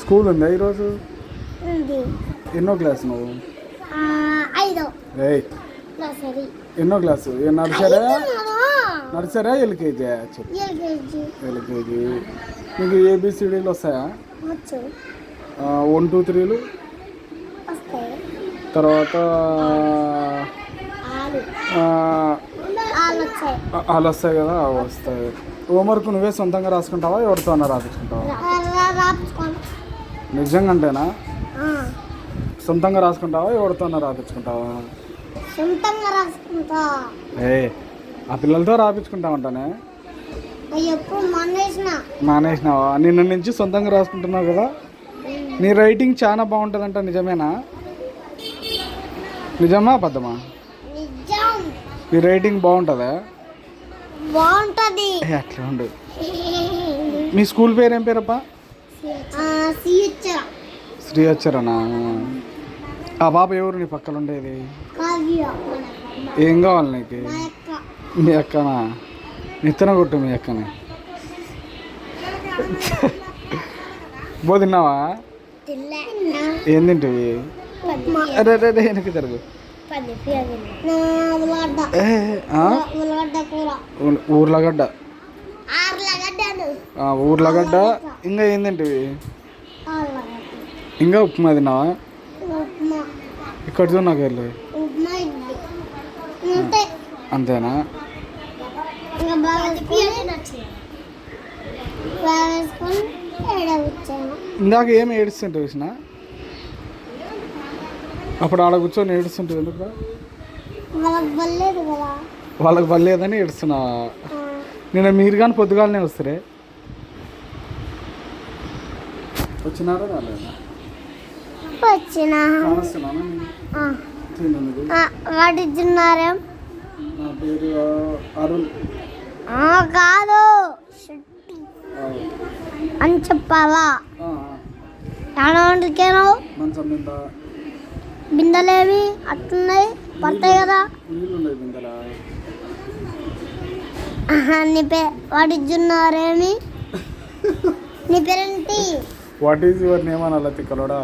School ఉందా ఈరోజు? ఉంది. ఎన్నో క్లాస్ నువ్వు? 5. ఏయ్ నర్సరీ. ఎన్నో క్లాసు? నర్సరా ఎల్కేజీ? చెప్పు. ఎల్కేజీ. నీకు ఏబిసిడీలు వస్తాయా? 1 2 3లు వస్తాయి. తర్వాత వాళ్ళు వస్తాయి కదా, అవి వస్తాయి. హోంవర్క్ నువ్వే సొంతంగా రాసుకుంటావా, ఎవరితో అన్నా రాపించుకుంటావా? నిజంగా అంటేనా? సొంతంగా రాసుకుంటావా, ఎవరితో అన్నా రాపించుకుంటావా? సొంతంగా రాసుకుంటా. ఆ పిల్లలతో రాపించుకుంటావంటానే? మానేసినావా? నిన్న నుంచి సొంతంగా రాసుకుంటున్నావు కదా. నీ రైటింగ్ చాలా బాగుంటుందంట, నిజమేనా? నిజమా అబద్ధమా? నీ రైటింగ్ బాగుంటుందా? బాగుంటుంది. అట్లా ఉండు. మీ స్కూల్ పేరు ఏం పేరప్పా? శ్రీ అచ్చరనా? ఆ బాబు ఎవరు నీ పక్కన ఉండేది? ఏం కావాలి నీకు? మీ అక్కనా? నిత్తన కొట్టు మీ అక్కని. బో తిన్నావా? ఏం తింటివి? అరే అరే వెనక్కి తిరుగు. ఊర్లగడ్డ. ఊర్లగడ్డ. ఇంకా ఏం తింటివి? ఇంకా ఉప్మా తిన్నావా? ఇక్కడ చూ నాకు వెళ్ళి. అంతేనా? ఇందాక ఏం ఏడుస్తుంటే చూసిన, అప్పుడు ఆడ కూర్చొని ఏడుస్తుంటే ఎందుకు? వాళ్ళకి పర్లేదని ఏడుస్తున్నా. నేను మీరు కానీ పొద్దుగాలనే వస్తారే. వచ్చినారా రాలేదా? వాటిన్నారేం? నా పేరు అరుణ్. కాదు అని చెప్పాలా? ఎలాంటికేనో మంచం మీద బిందెలేవి అట్లున్నాయి, పడతాయి కదా. నీళ్ళున్నాయి బిందెలా? నీ పేరు వాటిన్నారేమి? నీ పేరేంటి? వాట్ ఈజ్ యువర్ నేమ్ అనాల తిక్కలోడా?